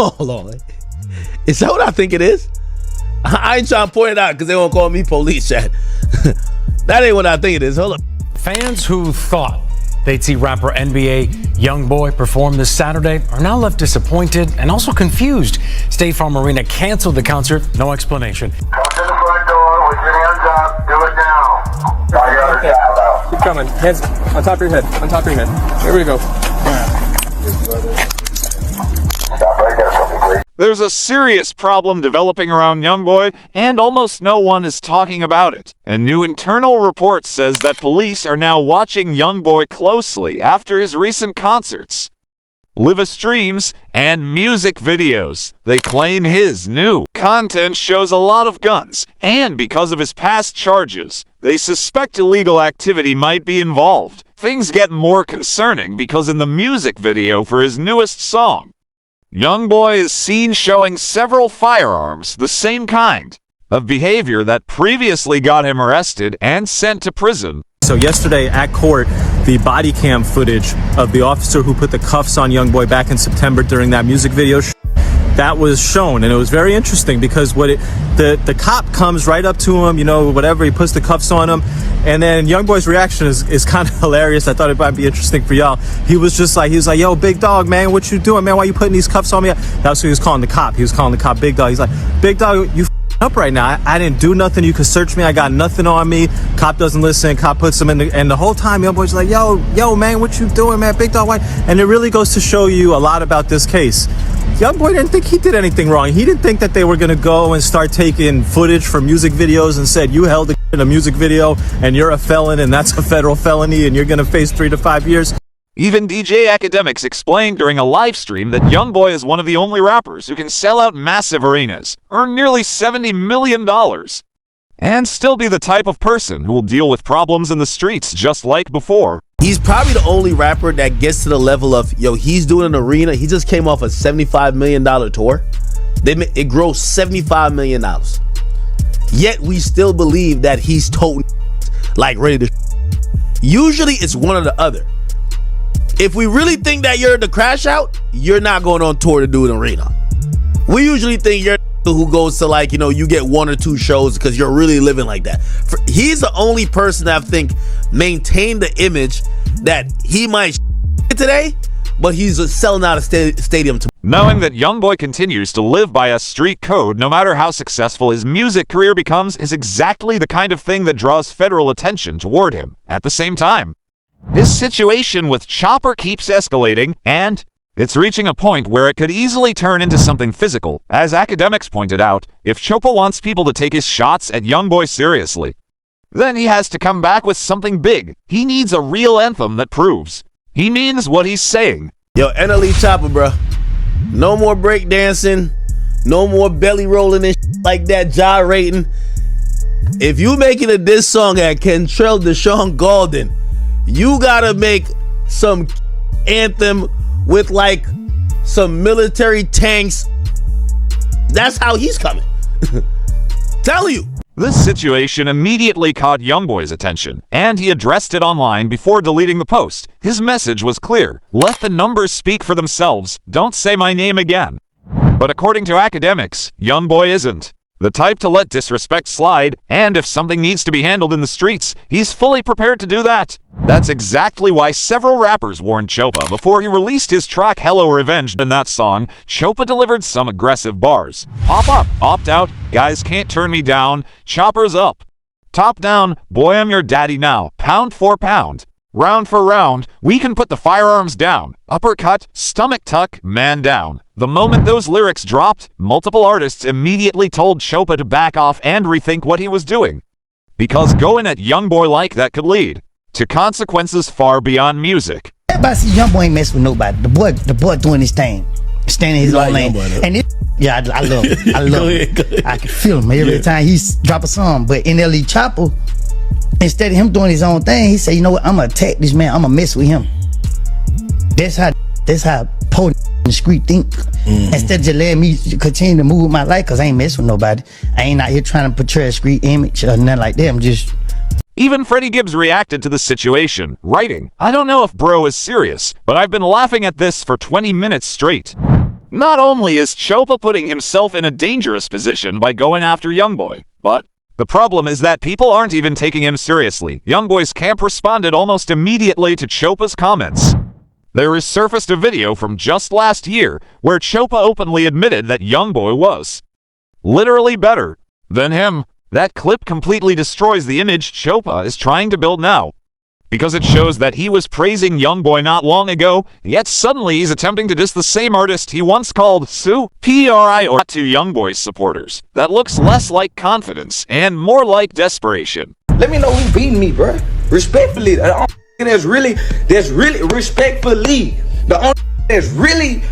Hold on. Is that what I think it is? I ain't trying to point it out because they won't call me police, chat. That ain't what I think it is. Hold up. Fans who thought they'd see rapper NBA YoungBoy perform this Saturday are now left disappointed and also confused. State Farm Arena canceled the concert. No explanation. Come to the front door with your hands up. Do it now. Okay. Keep coming. Hands on top of your head. On top of your head. Here we go. Stop right there for me, please. There's a serious problem developing around YoungBoy, and almost no one is talking about it. A new internal report says that police are now watching YoungBoy closely after his recent concerts, livestreams, and music videos. They claim his new content shows a lot of guns, and because of his past charges, they suspect illegal activity might be involved. Things get more concerning because in the music video for his newest song, YoungBoy is seen showing several firearms, the same kind of behavior that previously got him arrested and sent to prison. So yesterday at court, the body cam footage of the officer who put the cuffs on YoungBoy back in September during that music video, that was shown, and it was very interesting because the cop comes right up to him, you know, whatever, he puts the cuffs on him, and then YoungBoy's reaction is kind of hilarious. I thought it might be interesting for y'all. He was like, yo, big dog, man, what you doing, man? Why you putting these cuffs on me? That's what he was calling the cop. He was calling the cop big dog. He's like, big dog, you up right now. I didn't do nothing. You can search me. I got nothing on me. Cop doesn't listen. Cop puts him in the, and the whole time YoungBoy's like, yo, man, what you doing, man? Big dog, why? And it really goes to show you a lot about this case. YoungBoy didn't think he did anything wrong. He didn't think that they were going to go and start taking footage from music videos and said, you held in a music video and you're a felon and that's a federal felony and you're going to face 3 to 5 years. Even DJ Academics explained during a live stream that YoungBoy is one of the only rappers who can sell out massive arenas, earn nearly $70 million, and still be the type of person who will deal with problems in the streets just like before. He's probably the only rapper that gets to the level of, yo, he's doing an arena. He just came off a $75 million tour. It grossed $75 million. Yet we still believe that he's toting like ready to. Usually it's one or the other. If we really think that you're the crash out, you're not going on tour to do an arena. We usually think you're who goes to, like, you know, you get 1 or 2 shows because you're really living like that. He's the only person that I think maintained the image that he might today, but he's selling out a stadium to. Knowing that YoungBoy continues to live by a street code no matter how successful his music career becomes is exactly the kind of thing that draws federal attention toward him. At the same time, his situation with Chopper keeps escalating, and it's reaching a point where it could easily turn into something physical. As Academics pointed out, if Chopper wants people to take his shots at YoungBoy seriously, then he has to come back with something big. He needs a real anthem that proves he means what he's saying. Yo, NLE Chopper, bro. No more breakdancing, no more belly rolling and like that, gyrating. If you making a diss song at Kentrell Deshaun Golden, you gotta make some anthem with like some military tanks. That's how he's coming. Tell you. This situation immediately caught YoungBoy's attention, and he addressed it online before deleting the post. His message was clear: let the numbers speak for themselves, don't say my name again. But according to Academics, YoungBoy isn't the type to let disrespect slide, and if something needs to be handled in the streets, he's fully prepared to do that. That's exactly why several rappers warned Choppa before he released his track Hello Revenge. In that song, Choppa delivered some aggressive bars. Pop up, opt out, guys can't turn me down, Chopper's up. Top down, boy I'm your daddy now, pound for pound. Round for round, we can put the firearms down. Uppercut, stomach tuck, man down. The moment those lyrics dropped, multiple artists immediately told Choppa to back off and rethink what he was doing. Because going at YoungBoy like that could lead to consequences far beyond music. Everybody see YoungBoy ain't mess with nobody. The boy doing his thing, standing his own lane. And yeah, I love him. I love him. I can feel him every time he drop a song. But NLE Chopper, instead of him doing his own thing, he said, you know what, I'm gonna attack this man, I'm gonna mess with him. That's how poor the street think. Instead of just letting me continue to move my life, cause I ain't messing with nobody. I ain't out here trying to portray a street image or nothing like that. I'm just. Even Freddie Gibbs reacted to the situation, writing, I don't know if bro is serious, but I've been laughing at this for 20 minutes straight. Not only is Chopa putting himself in a dangerous position by going after YoungBoy, but the problem is that people aren't even taking him seriously. YoungBoy's camp responded almost immediately to Chopa's comments. There is surfaced a video from just last year where Chopa openly admitted that YoungBoy was literally better than him. That clip completely destroys the image Chopa is trying to build now, because it shows that he was praising YoungBoy not long ago, yet suddenly he's attempting to diss the same artist he once called superior to YoungBoy's supporters. That looks less like confidence and more like desperation. Let me know who beating me, bro. Respectfully, the only that's really respectfully, the only that's really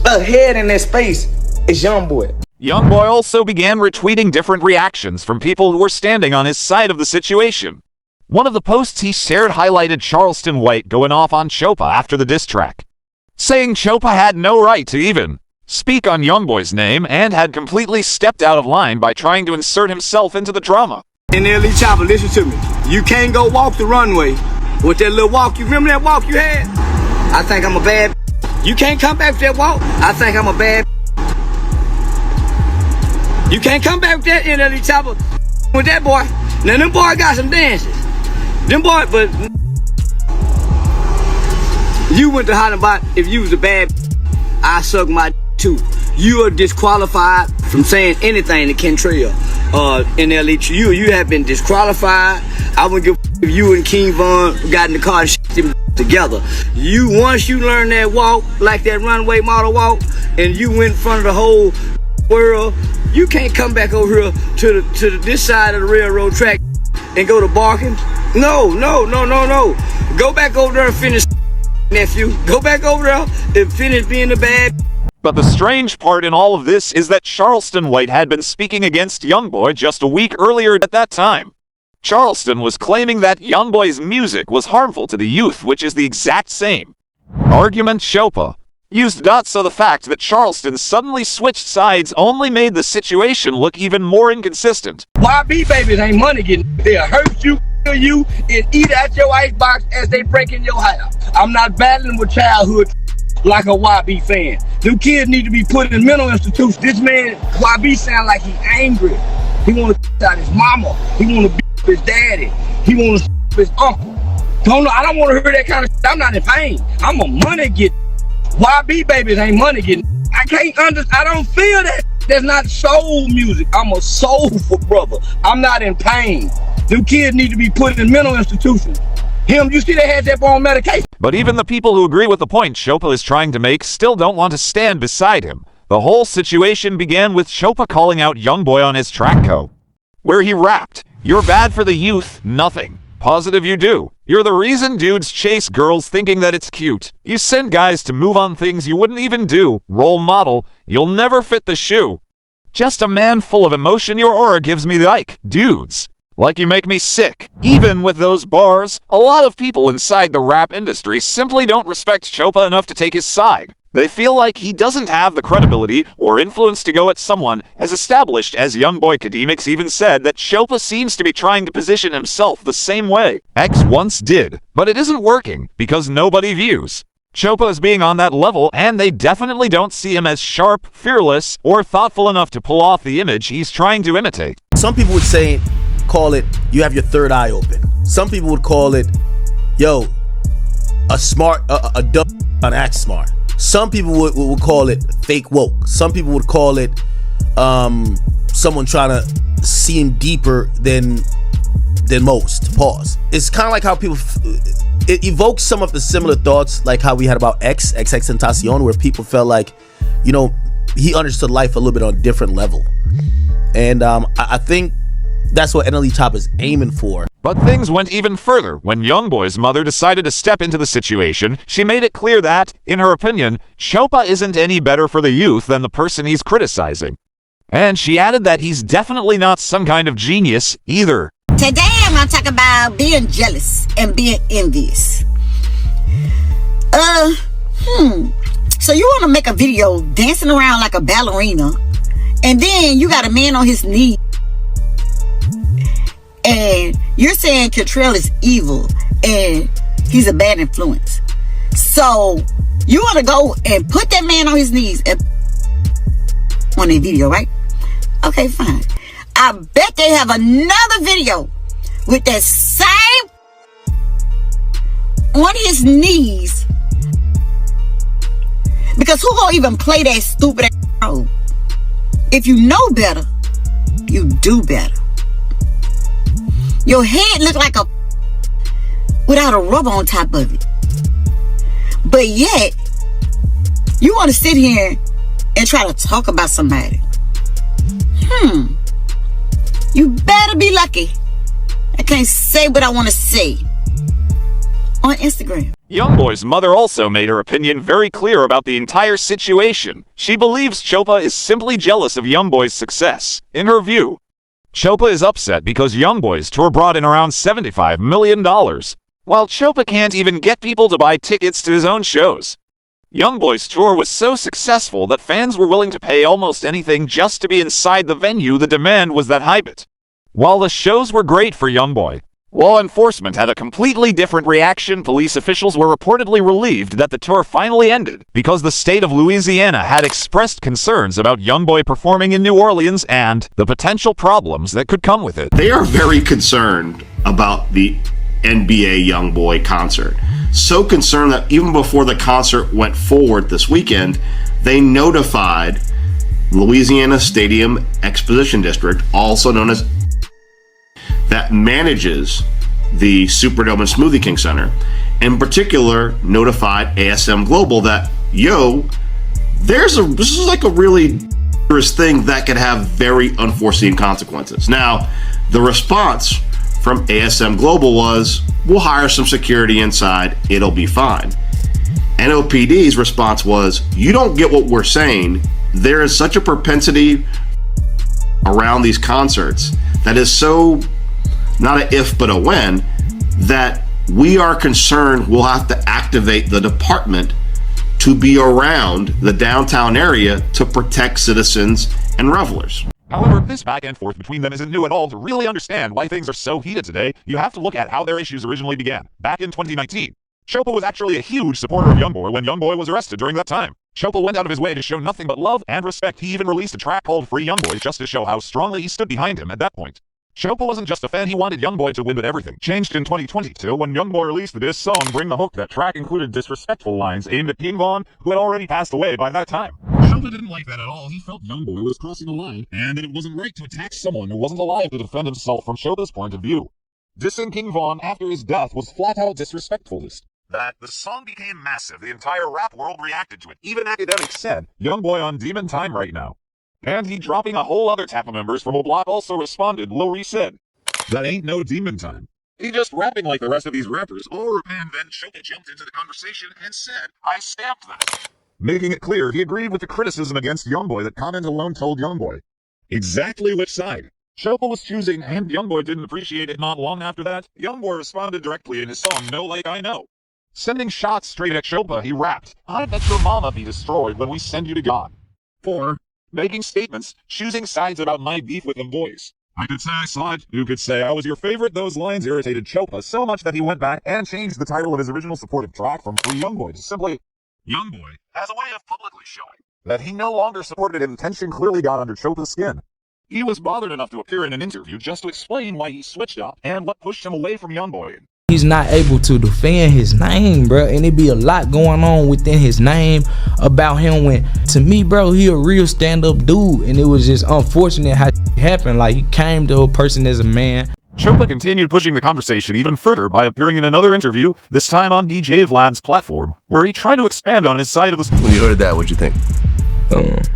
ahead in that space is YoungBoy. YoungBoy also began retweeting different reactions from people who were standing on his side of the situation. One of the posts he shared highlighted Charleston White going off on Chopa after the diss track, saying Chopa had no right to even speak on YoungBoy's name and had completely stepped out of line by trying to insert himself into the drama. NLE Chopper, listen to me. You can't go walk the runway with that little walk. You remember that walk you had? I think I'm a bad. You can't come back with that walk. I think I'm a bad. You can't come back with that NLE Chopper with that boy. Now them boy got some dances. Them boy, but you went to holler about if you was a bad, I suck my too. You are disqualified from saying anything to Kentrell. NLE, you have been disqualified. I wouldn't give if you and King Von got in the car and shit them together. Once you learn that walk, like that runway model walk, and you went in front of the whole world, you can't come back over here to this side of the railroad track and go to barking. No. Go back over there and finish, nephew. Go back over there and finish being the bad. But the strange part in all of this is that Charleston White had been speaking against YoungBoy just a week earlier at that time. Charleston was claiming that YoungBoy's music was harmful to the youth, which is the exact same argument Chopa used. So the fact that Charleston suddenly switched sides only made the situation look even more inconsistent. YB babies ain't money getting. They'll hurt you, kill you, and eat at your icebox as they break in your house. I'm not battling with childhood like a YB fan. Them kids need to be put in mental institutions. This man, YB, sound like he angry. He want to out his mama. He want to beat his daddy. He want to his uncle. I don't want to hear that kind of shit. I'm not in pain. I'm a money getter. YB babies ain't money getting. I don't feel that. That's not soul music. I'm a soulful brother. I'm not in pain. Them kids need to be put in mental institutions. You see they had that on medication. But even the people who agree with the point Chopa is trying to make still don't want to stand beside him. The whole situation began with Chopa calling out YoungBoy on his track where he rapped, "You're bad for the youth, nothing. Positive you do. You're the reason dudes chase girls thinking that it's cute. You send guys to move on things you wouldn't even do. Role model. You'll never fit the shoe. Just a man full of emotion. Your aura gives me the ick. Dudes. Like you make me sick." Even with those bars, a lot of people inside the rap industry simply don't respect Chopa enough to take his side. They feel like he doesn't have the credibility or influence to go at someone as established as YoungBoy. Academics even said that Chopa seems to be trying to position himself the same way X once did, but it isn't working because nobody views Chopa as being on that level, and they definitely don't see him as sharp, fearless, or thoughtful enough to pull off the image he's trying to imitate. Some people would call it, you have your third eye open. Some people would call it, yo, a dumb and act smart. Some people would call it fake woke. Some people would call it someone trying to seem deeper than most. Pause. It's kind of like how people, it evokes some of the similar thoughts like how we had about XXXTentacion, where people felt like, he understood life a little bit on a different level. And I think that's what NLE Choppa is aiming for. But things went even further when YoungBoy's mother decided to step into the situation. She made it clear that, in her opinion, Chopa isn't any better for the youth than the person he's criticizing. And she added that he's definitely not some kind of genius either. Today I'm going to talk about being jealous and being envious. So you want to make a video dancing around like a ballerina, and then you got a man on his knee, and you're saying Kentrell is evil and he's a bad influence. So You want to go and put that man on his knees and on their video, right? Okay, fine. I bet they have another video with that same on his knees. Because who gonna even play that stupid ass role? If you know better, you do better. Your head look like a without a rubber on top of it. But yet, you want to sit here and try to talk about somebody. You better be lucky. I can't say what I want to say on Instagram. YoungBoy's mother also made her opinion very clear about the entire situation. She believes Choppa is simply jealous of YoungBoy's success. In her view, Choppa is upset because YoungBoy's tour brought in around $75 million, while Choppa can't even get people to buy tickets to his own shows. YoungBoy's tour was so successful that fans were willing to pay almost anything just to be inside the venue. The demand was that hype it. While the shows were great for YoungBoy, law enforcement had a completely different reaction. Police officials were reportedly relieved that the tour finally ended because the state of Louisiana had expressed concerns about YoungBoy performing in New Orleans and the potential problems that could come with it. They are very concerned about the NBA YoungBoy concert. So concerned that even before the concert went forward this weekend, they notified Louisiana Stadium Exposition District, also known as that manages the Superdome and Smoothie King Center, in particular notified ASM Global that, this is like a really dangerous thing that could have very unforeseen consequences. Now, the response from ASM Global was, we'll hire some security inside, it'll be fine. NOPD's response was, you don't get what we're saying. There is such a propensity around these concerts that is so not an if but a when, that we are concerned we'll have to activate the department to be around the downtown area to protect citizens and revelers. However, this back and forth between them isn't new at all. To really understand why things are so heated today, you have to look at how their issues originally began. Back in 2019, Choppa was actually a huge supporter of YoungBoy when YoungBoy was arrested during that time. Choppa went out of his way to show nothing but love and respect. He even released a track called Free YoungBoy just to show how strongly he stood behind him at that point. Choppa wasn't just a fan, he wanted YoungBoy to win, but everything changed in 2022 when YoungBoy released the diss song Bring the Hook. That track included disrespectful lines aimed at King Von, who had already passed away by that time. Choppa didn't like that at all. He felt YoungBoy was crossing the line, and that it wasn't right to attack someone who wasn't alive to defend himself from Choppa's point of view. Dissing King Von after his death was flat-out disrespectful. That the song became massive, the entire rap world reacted to it. Even academics said, YoungBoy on demon time right now. And he dropping a whole other tap of members from a block also responded. Lowry said, that ain't no demon time. He just rapping like the rest of these rappers. And then Choppa jumped into the conversation and said, I stamped that. Making it clear he agreed with the criticism against YoungBoy that comment alone told YoungBoy exactly which side Choppa was choosing, and YoungBoy didn't appreciate it. Not long after that, YoungBoy responded directly in his song No Like I Know. Sending shots straight at Choppa, he rapped, I bet your mama be destroyed when we send you to God. 4. Making statements, choosing sides about my beef with them boys. I could say I saw it, you could say I was your favorite. Those lines irritated Choppa so much that he went back and changed the title of his original supportive track from Free YoungBoy to simply YoungBoy, as a way of publicly showing that he no longer supported him. Tension clearly got under Choppa's skin. He was bothered enough to appear in an interview just to explain why he switched up and what pushed him away from YoungBoy. He's not able to defend his name, bro, and it be a lot going on within his name about him. When, to me, bro, he a real stand-up dude, and it was just unfortunate how it happened. Like, he came to a person as a man. Choppa continued pushing the conversation even further by appearing in another interview, this time on DJ Vlad's platform, where he tried to expand on his side of the story. When you heard that, what'd you think?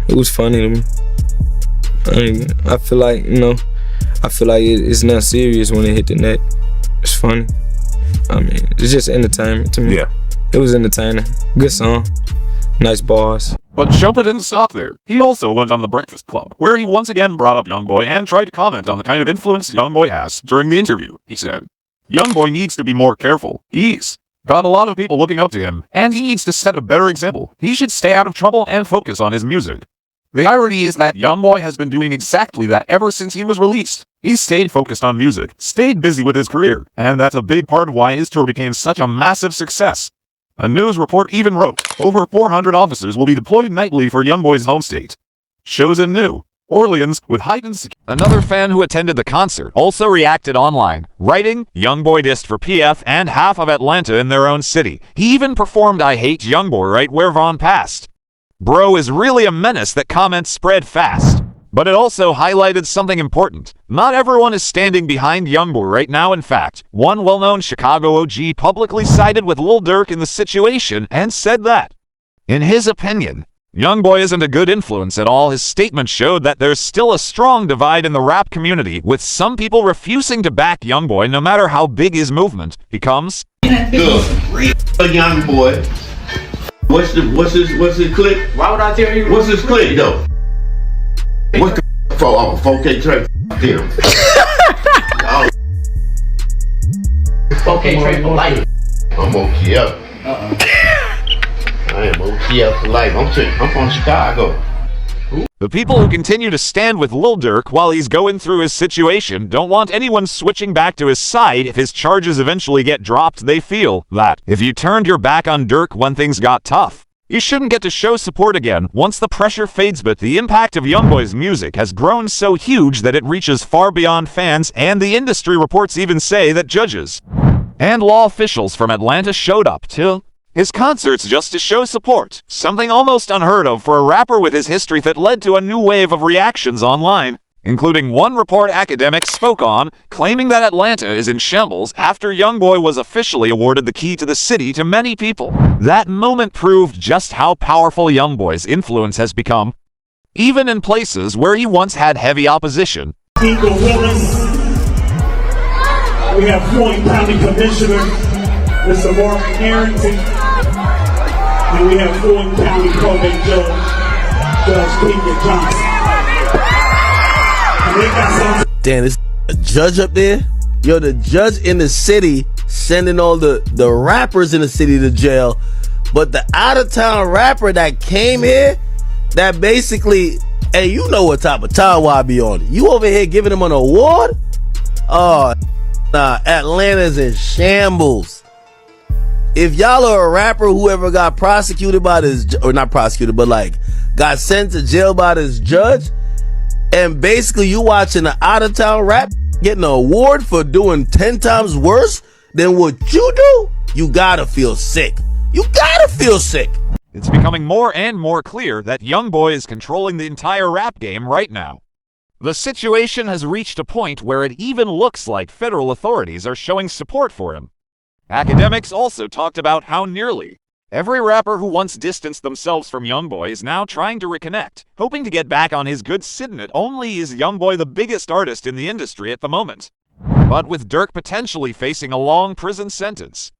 It was funny to me. I feel like, it's not serious when it hit the net. It's funny. It's just entertainment to me. Yeah. It was entertaining. Good song. Nice bars. But Choppa didn't stop there. He also went on The Breakfast Club, where he once again brought up YoungBoy and tried to comment on the kind of influence YoungBoy has. During the interview, he said, YoungBoy needs to be more careful. He's got a lot of people looking up to him, and he needs to set a better example. He should stay out of trouble and focus on his music. The irony is that YoungBoy has been doing exactly that ever since he was released. He stayed focused on music, stayed busy with his career, and that's a big part of why his tour became such a massive success. A news report even wrote, over 400 officers will be deployed nightly for YoungBoy's home state. Shows in New Orleans with heightened security. Another fan who attended the concert also reacted online, writing, YoungBoy dissed for PF and half of Atlanta in their own city. He even performed I Hate YoungBoy right where Vaughn passed. Bro is really a menace. That comment spread fast. But it also highlighted something important. Not everyone is standing behind YoungBoy right now. In fact, one well-known Chicago OG publicly sided with Lil Durk in the situation and said that, in his opinion, YoungBoy isn't a good influence at all. His statement showed that there's still a strong divide in the rap community, with some people refusing to back YoungBoy no matter how big his movement becomes. Good. A YoungBoy. What's his clip? Why would I tell you? What's his clip though? What's the 4K track? Him. Oh. 4K track for life. I'm okay up. I am okay up for life. I'm from Chicago. The people who continue to stand with Lil Durk while he's going through his situation don't want anyone switching back to his side if his charges eventually get dropped. They feel that if you turned your back on Durk when things got tough, you shouldn't get to show support again once the pressure fades. But the impact of YoungBoy's music has grown so huge that it reaches far beyond fans, and the industry reports even say that judges and law officials from Atlanta showed up to his concerts just to show support, something almost unheard of for a rapper with his history that led to a new wave of reactions online, including one report academics spoke on, claiming that Atlanta is in shambles after YoungBoy was officially awarded the key to the city to many people. That moment proved just how powerful YoungBoy's influence has become, even in places where he once had heavy opposition. Eagle Willis. We have Floyd County Commissioner, Mr. Mark Harrington. And we have Floyd County Probate Judge, Judge Peter Johnson. And they got some. Damn, this a judge up there? Yo, the judge in the city sending all the rappers in the city to jail, but the out-of-town rapper that came here, that basically, hey, you know what type of time I be on. You over here giving him an award? Oh, nah, Atlanta's in shambles. If y'all are a rapper who ever got prosecuted by this, or not prosecuted, but like got sent to jail by this judge, and basically you watching an out-of-town rap getting an award for doing 10 times worse than what you do, you gotta feel sick. You gotta feel sick. It's becoming more and more clear that YoungBoy is controlling the entire rap game right now. The situation has reached a point where it even looks like federal authorities are showing support for him. Academics also talked about how nearly every rapper who once distanced themselves from YoungBoy is now trying to reconnect, hoping to get back on his good side. Not only is YoungBoy the biggest artist in the industry at the moment, but with Durk potentially facing a long prison sentence,